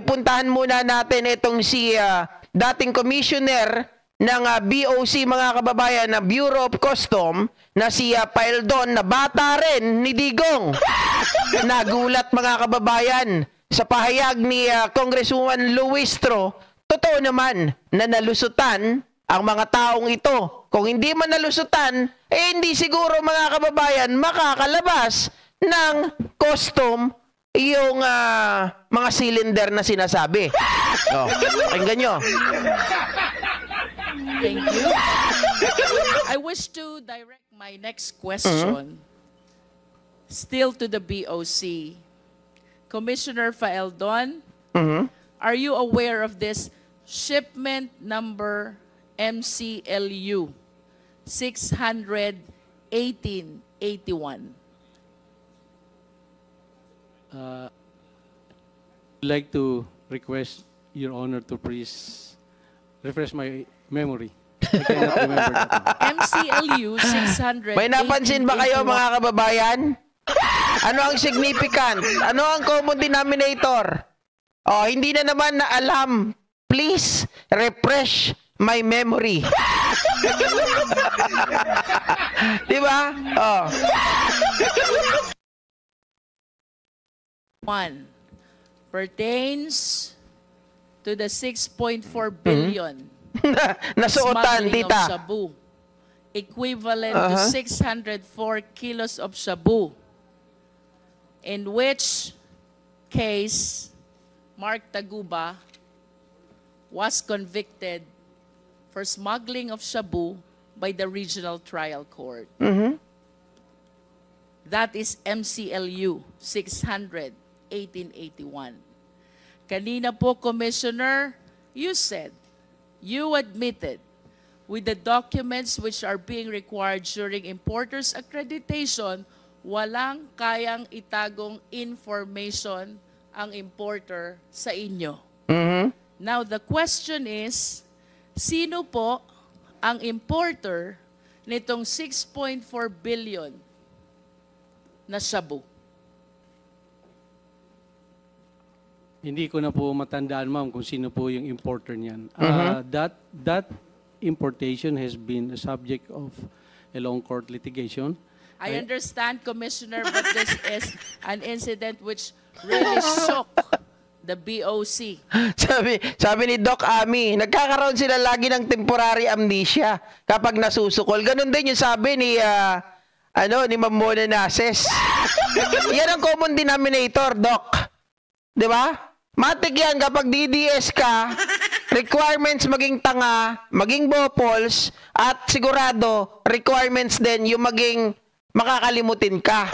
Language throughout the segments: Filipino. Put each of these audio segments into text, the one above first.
puntahan muna natin itong si dating commissioner ng BOC, mga kababayan, na Bureau of Custom, na si Paeldon, na bata rin ni Digong. Nagulat, mga kababayan, sa pahayag ni Congresswoman Luistro. Totoo naman na nalusutan ang mga taong ito. Kung hindi man nalusutan, hindi siguro, mga kababayan, makakalabas ng custom yung mga cylinder na sinasabi. Pakinggan nyo. Thank you. I wish to direct my next question still to the BOC. Commissioner Faeldon, are you aware of this shipment number MCLU 61881? I'd like to request Your Honor to please refresh my memory. I cannot remember that. MCLU 61881. May napansin ba kayo, mga kababayan? Ano ang significant? Ano ang common denominator? Hindi na naman na alam. Please refresh my memory. Di ba? One pertains to the 6.4 billion nasuotan, smuggling tita. of shabu, equivalent to 604 kilos of shabu, in which case Mark Taguba was convicted for smuggling of shabu by the Regional Trial Court. That is MCLU 61881. Kanina po, Commissioner, you said, you admitted with the documents which are being required during importer's accreditation, walang kayang itagong information ang importer sa inyo. Now, the question is, sino po ang importer nitong 6.4 billion na shabu? Hindi ko na po matandaan, ma'am, kung sino po yung importer niyan. That importation has been a subject of a long court litigation. I understand, Commissioner, but this is an incident which really shook the BOC. Sabi ni Doc Ami, nagkakaroon sila lagi ng temporary amnesia kapag nasusukol. Ganon din yung sabi ni ni Ma'am Mona Nases. Yan ang common denominator, Doc. 'Di ba? Matik yan kapag DDS ka, requirements maging tanga, maging bopols, at sigurado, requirements din yung maging makakalimutin ka.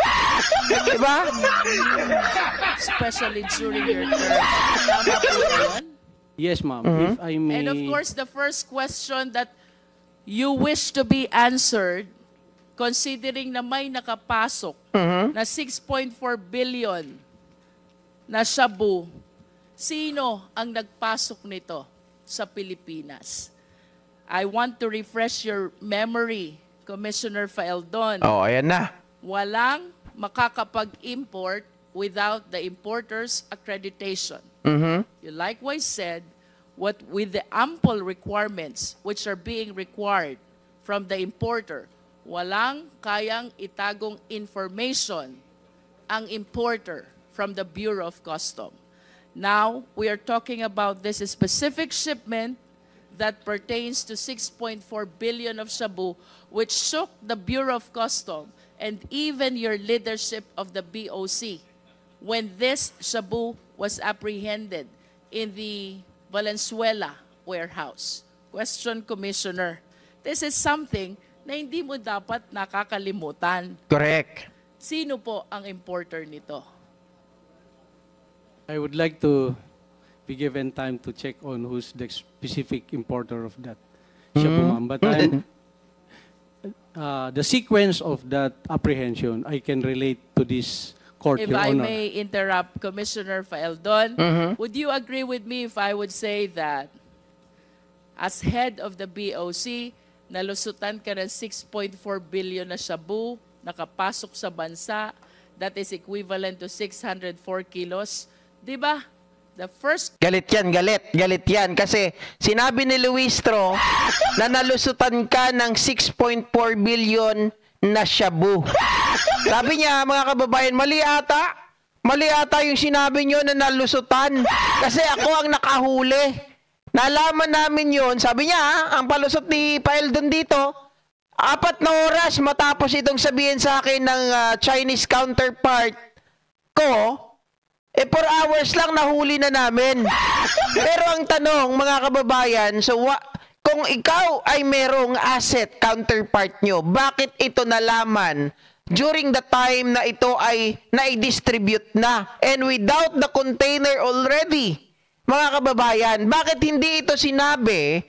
Diba? Especially during your term. Tama po ba yun? Yes, ma'am. If I may... And of course, the first question that you wish to be answered, considering na may nakapasok na 6.4 billion na shabu, sino ang nagpasok nito sa Pilipinas? I want to refresh your memory, Commissioner Faeldon. Ayan na. Walang makakapag-import without the importer's accreditation. You likewise said, with the ample requirements which are being required from the importer, walang kayang itagong information ang importer from the Bureau of Customs. Now, we are talking about this specific shipment that pertains to 6.4 billion of shabu, which shook the Bureau of Customs and even your leadership of the BOC when this shabu was apprehended in the Valenzuela warehouse. Question, Commissioner. This is something na hindi mo dapat nakakalimutan. Correct. Sino po ang importer nito? I would like to be given time to check on who's the specific importer of that shabu, ma'am. But the sequence of that apprehension, I can relate to this court, If Your I Honor. may interrupt, Commissioner Faeldon, would you agree with me if I would say that as head of the BOC, nalusutan ka ng 6.4 billion na shabu, nakapasok sa bansa, that is equivalent to 604 kilos, di ba? The first Galit yan. Kasi sinabi ni Luistro na nalusutan ka ng 6.4 billion na shabu. Sabi niya, mga kababayan, mali ata yung sinabi nyo na nalusutan. Kasi ako ang nakahuli. Nalaman namin yon. Sabi niya, ang palusot ni Paeldon dito, 4 na oras matapos itong sabihin sa akin ng Chinese counterpart ko, 4 hours lang nahuli na namin. Pero ang tanong, mga kababayan, so kung ikaw ay merong asset counterpart nyo, bakit ito nalaman during the time na ito ay na-distribute na and without the container already? Mga kababayan, bakit hindi ito sinabi?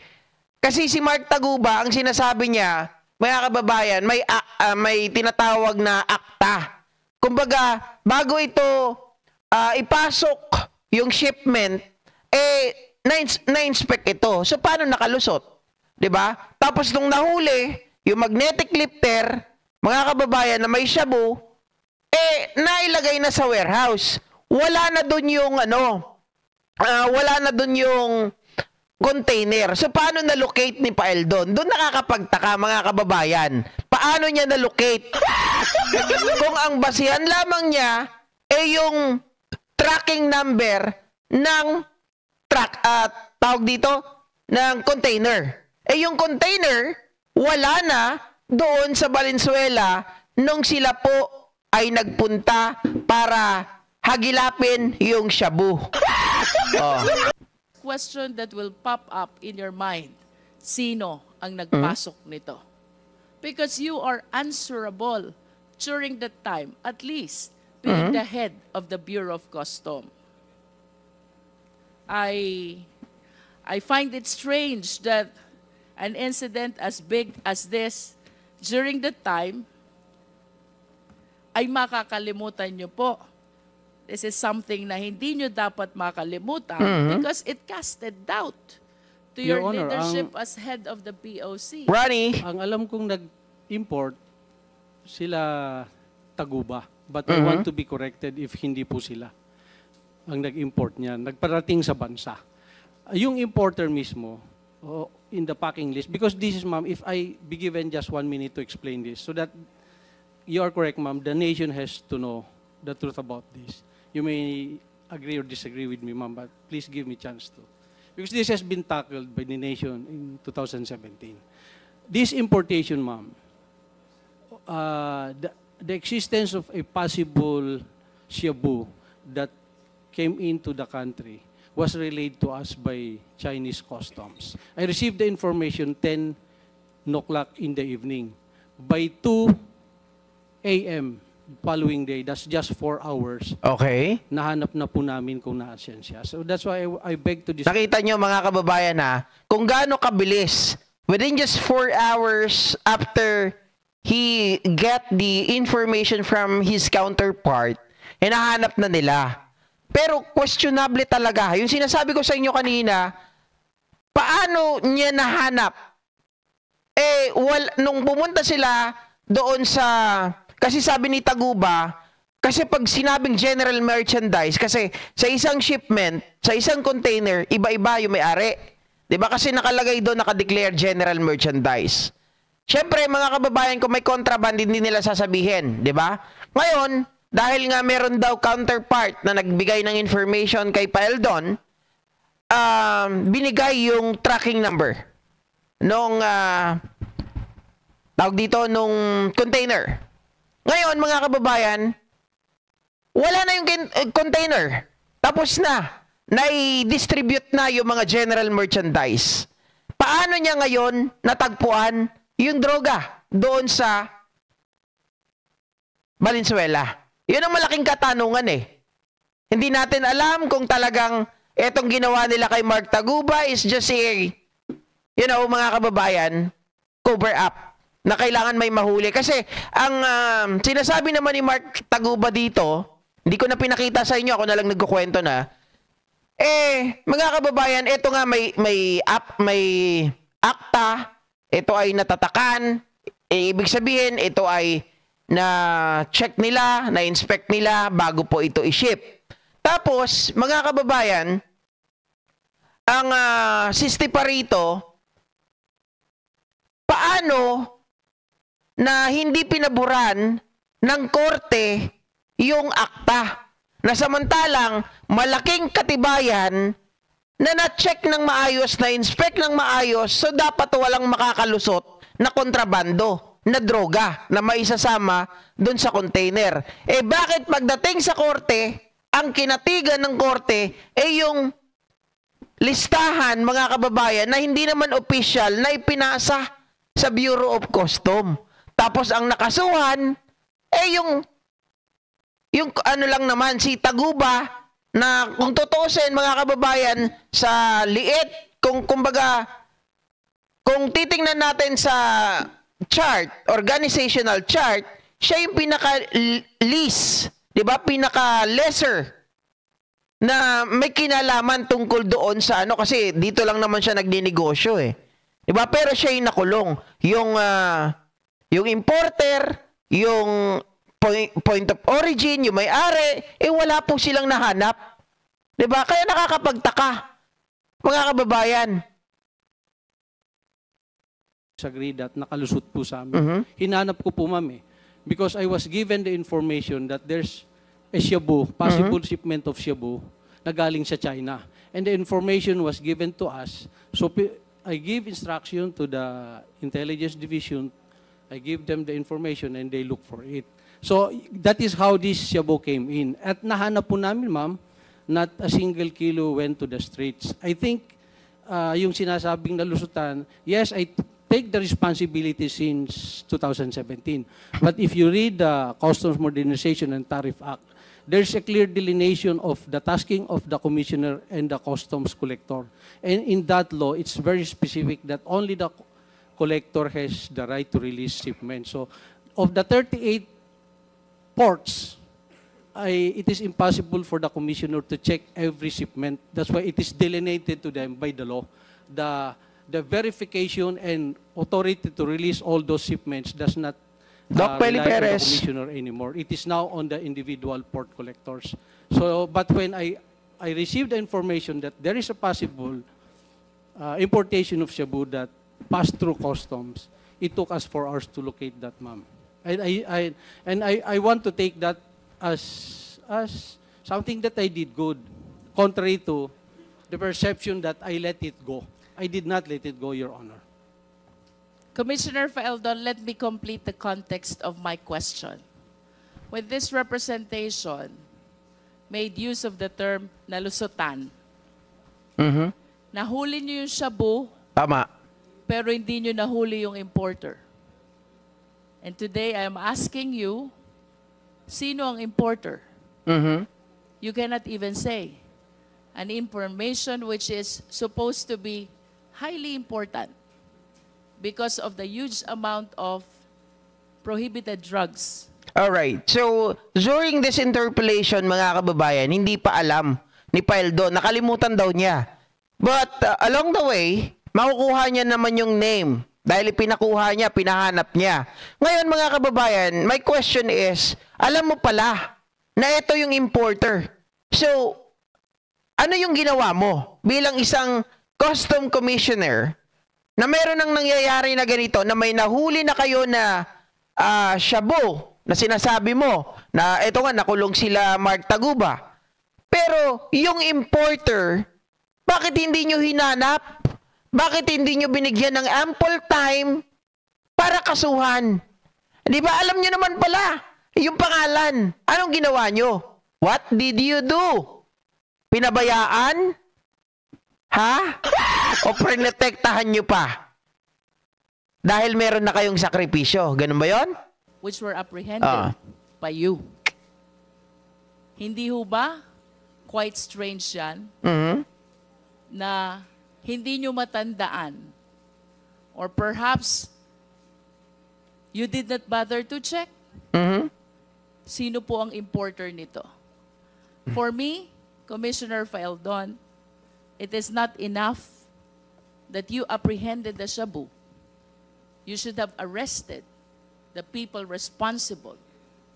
Kasi si Mark Taguba, ang sinasabi niya, mga kababayan, may tinatawag na akta. Kumbaga, bago ito ipasok yung shipment, na-inspect ito. So, paano nakalusot? 'Di ba? Tapos, nung nahuli, yung magnetic lifter, mga kababayan na may shabu, nailagay na sa warehouse. Wala na dun yung, container. So, paano na-locate ni Paeldon? Doon nakakapagtaka, mga kababayan. Paano niya na-locate? Kung ang basihan lamang niya, yung tracking number ng ng container. Yung container, wala na doon sa Valenzuela nung sila po ay nagpunta para hagilapin yung shabu. question that will pop up in your mind, sino ang nagpasok nito? Because you are answerable during that time, at least being the head of the Bureau of Customs. I find it strange that an incident as big as this during the time ay makakalimutan nyo po. This is something na hindi nyo dapat makalimutan because it casted doubt to your Honor, leadership as head of the BOC. Ronnie, Ang alam kong nag-import, sila Taguba. But I want to be corrected if hindi po sila ang nag-import niyan. Nagparating sa bansa. Yung importer mismo, in the packing list, because this is, ma'am, if I be given just 1 minute to explain this, so that you are correct, ma'am, the nation has to know the truth about this. You may agree or disagree with me, ma'am, but please give me a chance to. Because this has been tackled by the nation in 2017. This importation, ma'am, the existence of a possible shabu that came into the country was relayed to us by Chinese customs. I received the information 10 o'clock in the evening. By 2 a.m. following day, that's just 4 hours, okay. nahanap na po namin kung naasan siya. So that's why I beg to disagree. Nakita nyo, mga kababayan, kung gaano kabilis, within just 4 hours after he get the information from his counterpart, hinahanap na nila. Pero questionable talaga. Yung sinasabi ko sa inyo kanina, paano niya nahanap? Nung pumunta sila doon sa, kasi sabi ni Taguba, kasi pag sinabing general merchandise, kasi sa isang shipment, sa isang container, iba-iba yung may-ari. Diba? Kasi nakalagay doon, nakadeclare general merchandise. Siyempre, mga kababayan, kung may contraband, hindi nila sasabihin. Diba? Ngayon, dahil nga meron daw counterpart na nagbigay ng information kay Paeldon, binigay yung tracking number nung tawag dito, nung container. Ngayon, mga kababayan, wala na yung container. Tapos na. Na-distribute na yung mga general merchandise. Paano niya ngayon natagpuan yung droga doon sa Valenzuela? Yun ang malaking katanungan Hindi natin alam kung talagang etong ginawa nila kay Mark Taguba is just mga kababayan, cover up na kailangan may mahuli. Kasi ang sinasabi naman ni Mark Taguba dito, hindi ko na pinakita sa inyo, ako na lang nagkukwento na, mga kababayan, eto nga may akta, ito ay natatakan, ibig sabihin, ito ay na-check nila, na-inspect nila bago po ito i-ship. Tapos, mga kababayan, ang sisti pa rito, paano na hindi pinaburan ng korte yung akta na samantalang malaking katibayan na na-check ng maayos, na-inspect ng maayos, so dapat walang makakalusot na kontrabando, na droga, na maisasama dun sa container. Eh bakit pagdating sa korte, ang kinatigan ng korte ay yung listahan, mga kababayan, na hindi naman official na ipinasa sa Bureau of Custom. Tapos ang nakasuhan ay yung ano lang naman, si Taguba, na kung tutusin, mga kababayan, sa liit, kumbaga, kung titingnan natin sa chart, organizational chart, siya yung pinaka-least, di ba? Pinaka-lesser na may kinalaman tungkol doon sa ano, kasi dito lang naman siya nagninegosyo eh. Diba? Pero siya yung nakulong. Yung importer, yung point of origin, yung may-ari, wala po silang nahanap. Diba? Kaya nakakapagtaka, mga kababayan. Disagree that nakalusot po sa amin. Hinanap ko po, ma'am, because I was given the information that there's a shabu, possible shipment of shabu na galing sa China. And the information was given to us. So I give instruction to the intelligence division. I give them the information and they look for it. So that is how this shabu came in. At nahanap po namin, ma'am, not a single kilo went to the streets. I think yung sinasabing nalusutan, yes, I take the responsibility since 2017. But if you read the Customs Modernization and Tariff Act, there's a clear delineation of the tasking of the commissioner and the customs collector. And in that law, it's very specific that only the collector has the right to release shipment. So of the 38 ports, it is impossible for the commissioner to check every shipment. That's why it is delineated to them by the law. The verification and authority to release all those shipments does not Doc Peli rely on the Perez. commissioner anymore. It is now on the individual port collectors. So, but when I received the information that there is a possible importation of shabu that passed through customs, it took us 4 hours to locate that, ma'am. And I want to take that as something that I did good, contrary to the perception that I let it go. I did not let it go, Your Honor. Commissioner Faeldon, let me complete the context of my question. When this representation made use of the term nalusutan, nahuli niyo yung shabu, Tama. pero hindi niyo nahuli yung importer. And today, I am asking you, sino ang importer? You cannot even say. An information which is supposed to be highly important because of the huge amount of prohibited drugs. Alright. So, during this interpellation, mga kababayan, hindi pa alam ni Paeldon. Nakalimutan daw niya. But, along the way, makukuha niya naman yung name. Dahil pinakuha niya, pinahanap niya. Ngayon, mga kababayan, my question is, alam mo pala na ito yung importer. So, ano yung ginawa mo bilang isang custom commissioner na meron ng nangyayari na ganito, na may nahuli na kayo na shabu, na sinasabi mo, na ito nga, nakulong sila Mark Taguba. Pero, yung importer, bakit hindi nyo hinanap? Bakit hindi nyo binigyan ng ample time para kasuhan? Di ba, alam nyo naman pala, yung pangalan. Anong ginawa nyo? What did you do? Pinabayaan? Ha? O prinotektahan nyo pa? Dahil meron na kayong sakripisyo. Ganun ba yon? Which were apprehended by you. Hindi ho ba quite strange yan na hindi nyo matandaan or perhaps you did not bother to check sino po ang importer nito? For me, Commissioner Faeldon, it is not enough that you apprehended the shabu. You should have arrested the people responsible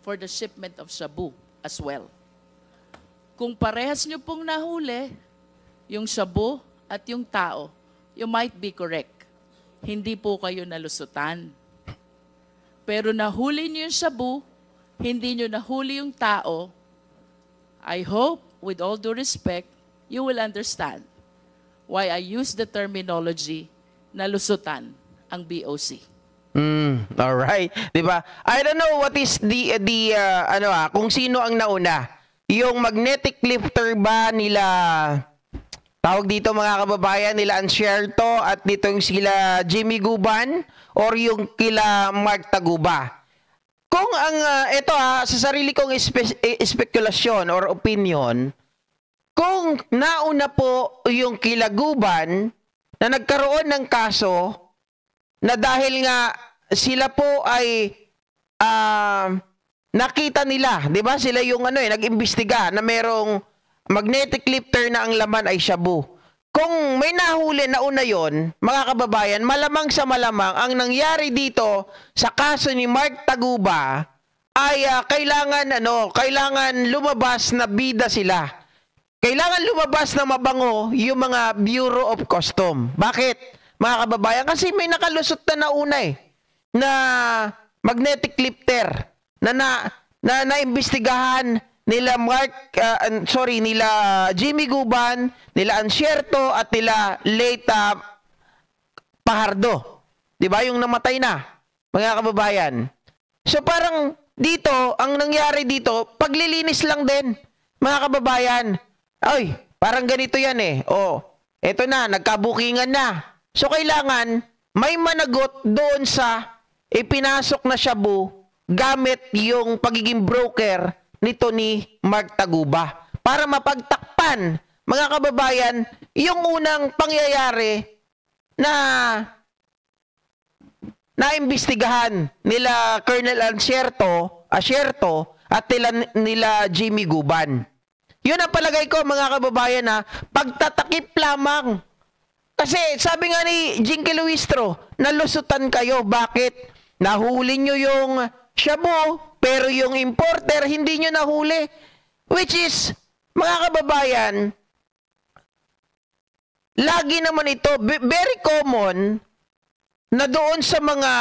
for the shipment of shabu as well. kung parehas nyo pong nahuli, yung shabu at yung tao, you might be correct. Hindi po kayo nalusutan. Pero nahuli nyo yung shabu, hindi nyo nahuli yung tao, I hope, with all due respect, you will understand why I use the terminology nalusutan ang BOC. All right. 'Di ba? I don't know what is kung sino ang nauna. Yung magnetic lifter ba nila, tawag dito mga kababayan, nila Ansierto at ditong sila Jimmy Guban, or yung kila Mark Taguba? Kung ang sa sarili kong espekulasyon or opinion, kung nauna po yung kila Guban na nagkaroon ng kaso na dahil nga sila po ay nakita nila, 'di ba? Sila yung nag-imbestiga na merong magnetic lifter na ang laman ay shabu. Kung may nahuli na una 'yon, mga kababayan, malamang sa malamang ang nangyari dito sa kaso ni Mark Taguba ay kailangan lumabas na bida sila. Kailangan lumabas na mabango yung mga Bureau of Custom. Bakit, mga kababayan? Kasi may nakalusot na una na magnetic lifter na naimbestigahan nila nila Jimmy Guban, nila Ansierto at nila Leita Pajardo. 'Di ba? Yung namatay na, mga kababayan. So parang dito, ang nangyari dito, paglilinis lang din, mga kababayan. Ay, parang ganito yan eto na, nagkabukingan na. So kailangan may managot doon sa ipinasok na shabu gamit yung pagiging broker nito ni Mark Taguba para mapagtakpan, mga kababayan, yung unang pangyayari na naimbestigahan nila Colonel Ansierto at nila Jimmy Guban. Yun ang palagay ko, mga kababayan, pagtatakip lamang. Kasi sabi nga ni Jinky Luistro, nalusutan kayo. Bakit? Nahuli nyo yung shabu, pero yung importer, hindi nyo nahuli. Which is, mga kababayan, lagi naman ito, very common, na doon sa mga,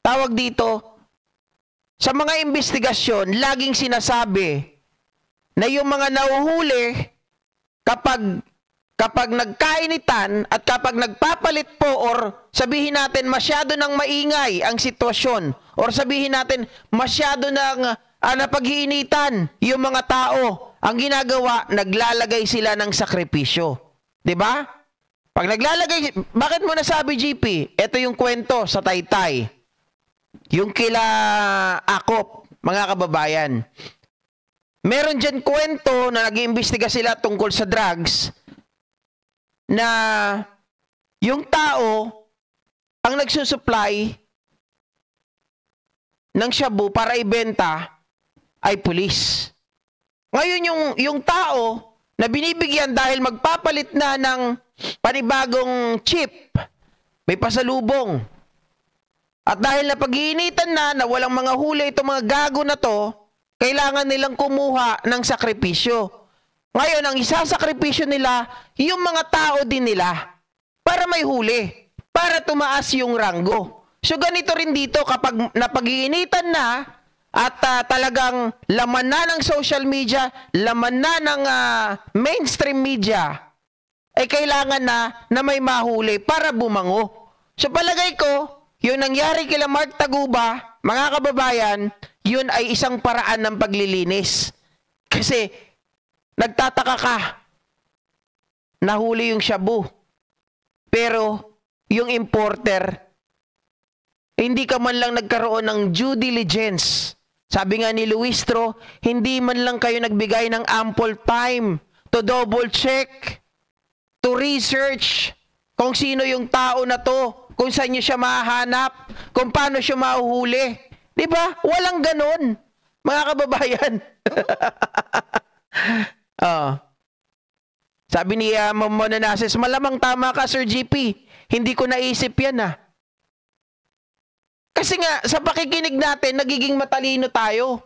tawag dito, sa mga investigasyon, laging sinasabi na yung mga nahuhuli kapag nagkainitan at kapag nagpapalit po or sabihin natin masyado nang maingay ang sitwasyon or sabihin natin masyado nang napaghiinitan yung mga tao, ang ginagawa, naglalagay sila ng sakripisyo. 'Di ba? Pag naglalagay, bakit mo nasabi, GP? Ito yung kwento sa Taytay. Yung kila Akop, mga kababayan. Meron dyan kwento na nag-iimbestiga sila tungkol sa drugs na yung tao ang nagsusupply ng shabu para ibenta ay pulis. Ngayon yung tao na binibigyan dahil magpapalit na ng panibagong chip, may pasalubong. At dahil napag-iinitan na walang mga huli itong mga gago na to, kailangan nilang kumuha ng sakripisyo. Ngayon, ang isasakripisyo nila, yung mga tao din nila para may huli, para tumaas yung ranggo. So ganito rin dito, kapag napag-iinitan na at talagang laman na ng social media, laman na ng mainstream media, ay kailangan na may mahuli para bumango. So palagay ko, yung nangyari kila Mark Taguba, mga kababayan, yun ay isang paraan ng paglilinis. Kasi, nagtataka ka, nahuli yung shabu. Pero, yung importer, hindi ka man lang nagkaroon ng due diligence. Sabi nga ni Luistro, hindi man lang kayo nagbigay ng ample time to double check, to research kung sino yung tao na to, kung saan nyo siya mahanap, kung paano siya mahuhuli. Diba? Walang ganon, mga kababayan. Sabi ni Monases, malamang tama ka, Sir GP. Hindi ko naisip yan, Kasi nga, sa pakikinig natin, nagiging matalino tayo.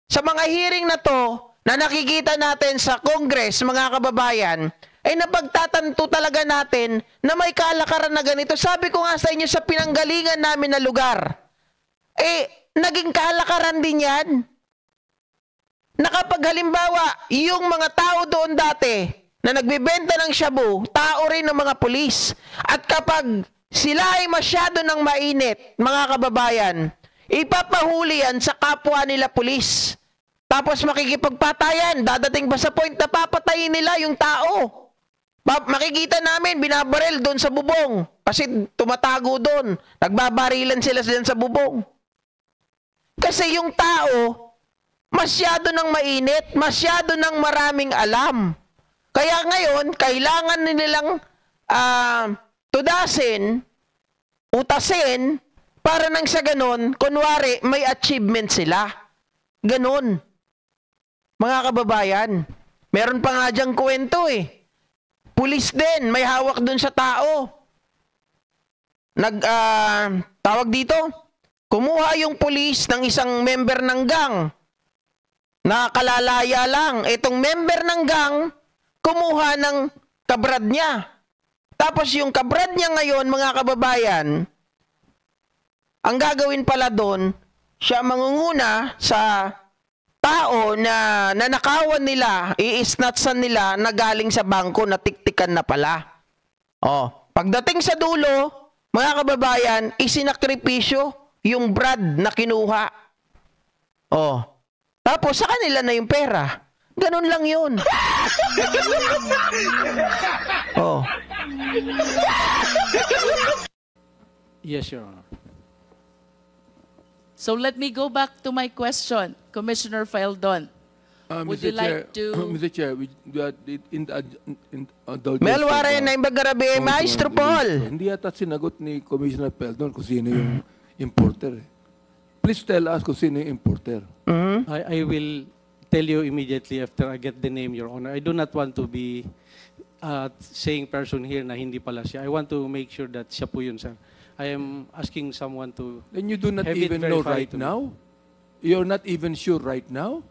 Sa mga hearing na to, na nakikita natin sa Congress, mga kababayan, ay napagtatanto talaga natin na may kalakaran na ganito. Sabi ko nga sa inyo sa pinanggalingan namin na lugar, naging kalakaran din yan. Na kapag halimbawa, yung mga tao doon dati na nagbibenta ng shabu, tao rin ng mga pulis. At kapag sila ay masyado ng mainit, mga kababayan, ipapahuli yan sa kapwa nila pulis. Tapos makikipagpatayan, dadating ba sa point na papatayin nila yung tao? Makikita namin, binabaril doon sa bubong. Kasi tumatago doon. Nagbabarilan sila sa bubong. Kasi yung tao, masyado ng mainit, masyado ng maraming alam. Kaya ngayon, kailangan nilang tudasin, utasin, para nang sa ganon, kunwari, may achievement sila. Ganon. Mga kababayan, meron pa nga dyang kwento Pulis din, may hawak dun sa tao. Tawag dito, kumuha yung pulis ng isang member ng gang. Nakalalaya lang. Itong member ng gang, kumuha ng kabrad niya. Tapos yung kabrad niya ngayon, mga kababayan, ang gagawin pala doon, siya mangunguna sa tao na nanakawan nila, i-snatchan nila na galing sa bangko na tiktikan na pala. Pagdating sa dulo, mga kababayan, isinakripisyo yung brad na kinuha. Tapos sa kanila na yung pera. Ganun lang yun. Yes, Your Honor. So let me go back to my question, Commissioner Faeldon. Would you like to... Mr. Chair, Melware na imbagarabi, Maestro Paul. Hindi yata sinagot ni Commissioner Faeldon kung sino yung importer. Please tell us kung sino yung importer. I will tell you immediately after I get the name, Your Honor. I do not want to be saying person here na hindi pala siya. I want to make sure that siya po yun, sir. I am asking someone to... Then you do not have it even know verified right to me. now? You're not even sure right now?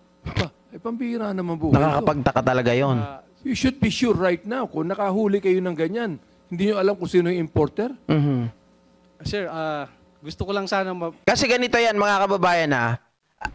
Pambihira naman buhay ko. Nakakapagtaka talaga yon. You should be sure right now. Kung nakahuli kayo ng ganyan, hindi nyo alam kung sino yung importer? Sir, gusto ko lang sana... Kasi ganito yan, mga kababayan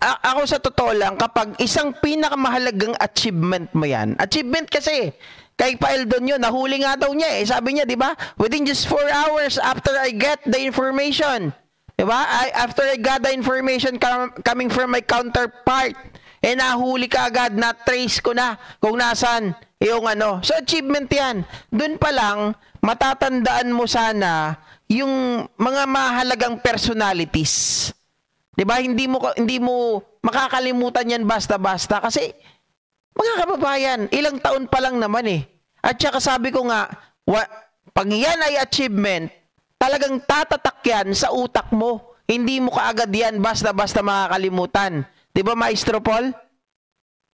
ako sa totoo lang, kapag isang pinakamahalagang achievement mo yan, achievement kasi, kay Faeldon yun, nahuli nga daw niya Sabi niya, di ba? Within just 4 hours after I get the information, di ba? After I got the information coming from my counterpart, nahuli ka agad, na-trace ko na kung nasan yung So, achievement yan. Doon pa lang, matatandaan mo sana yung mga mahalagang personalities. 'Di ba? Hindi mo makakalimutan 'yan basta-basta kasi mga kababayan, ilang taon pa lang naman At saka sabi ko nga, pag yan ay achievement, talagang tatatak yan sa utak mo. Hindi mo kaagad yan basta-basta makakalimutan. 'Di ba, Maestro Paul?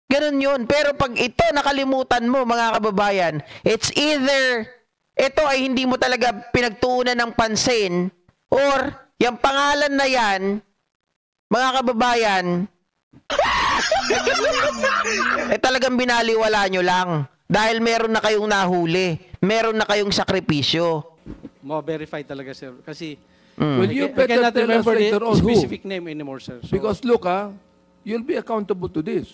Ganun 'yun. Pero pag ito nakalimutan mo, mga kababayan, it's either ito ay hindi mo talaga pinagtuunan ng pansin or yung pangalan na yan, mga kababayan, talagang binaliwala nyo lang. Dahil meron na kayong nahuli. Meron na kayong sakripisyo. Ma-verify talaga, sir. Kasi Well, you I better cannot tell us remember later the on who. specific name anymore, sir. So, Because look, you'll be accountable to this.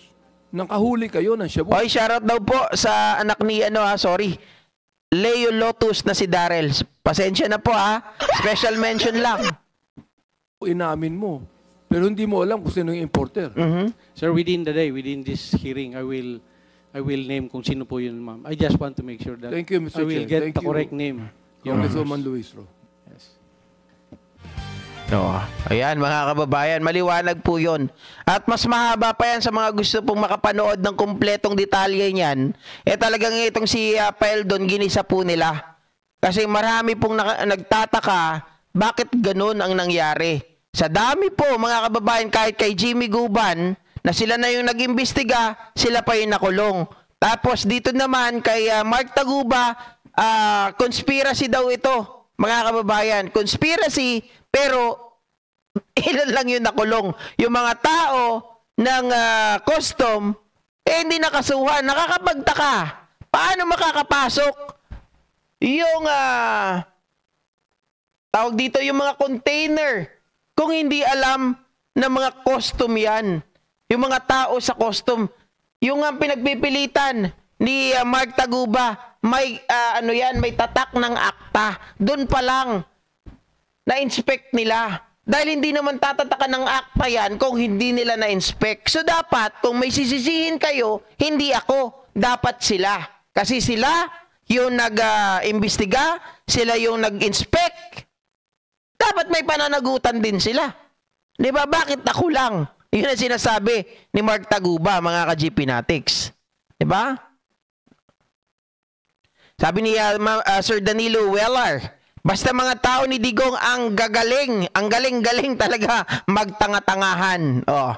Nang kahuli kayo ng shabu. Oy, shoutout daw po sa anak ni Leo Lotus na si Darrell. Pasensya na po Special mention lang. Inamin mo. Pero hindi mo alam kung sino yung importer. Sir, within the day, within this hearing, I will name kung sino po yun, ma'am. I just want to make sure that Thank you, Mr. I will Chair. get Thank the you. correct name. Congresswoman Luis Ro. Yes. Ayan, mga kababayan, maliwanag po yun. At mas mahaba pa yan sa mga gusto pong makapanood ng kumpletong detalye niyan. Talagang itong si Faeldon, ginisa po nila. Kasi marami pong nagtataka, bakit ganun ang nangyari? Sa dami po, mga kababayan, kahit kay Jimmy Guban, na sila na yung nag-imbestiga, sila pa yung nakulong. Tapos dito naman, kay Mark Taguba, conspiracy daw ito, mga kababayan. Conspiracy, pero ilan lang yung nakulong. Yung mga tao ng custom, hindi nakasuhan. Nakakapagtaka. Paano makakapasok yung tawag dito yung mga container kung hindi alam ng mga custom yan? Yung mga tao sa custom. Yung pinagpipilitan ni Mark Taguba, may may tatak ng akta. Doon pa lang na-inspect nila. Dahil hindi naman tatatakan ng akta yan kung hindi nila na-inspect. So dapat, kung may sisisihin kayo, hindi ako. Dapat sila. Kasi sila yung nag-imbestiga, sila yung nag-inspect. Dapat may pananagutan din sila. Di ba? Bakit ako lang? Yun ang sinasabi ni Mark Taguba, mga ka-GP Natics. Di ba? Sabi ni Sir Danilo Wellar, basta mga tao ni Digong ang gagaling, ang galing-galing talaga magtanga-tangahan. Oh.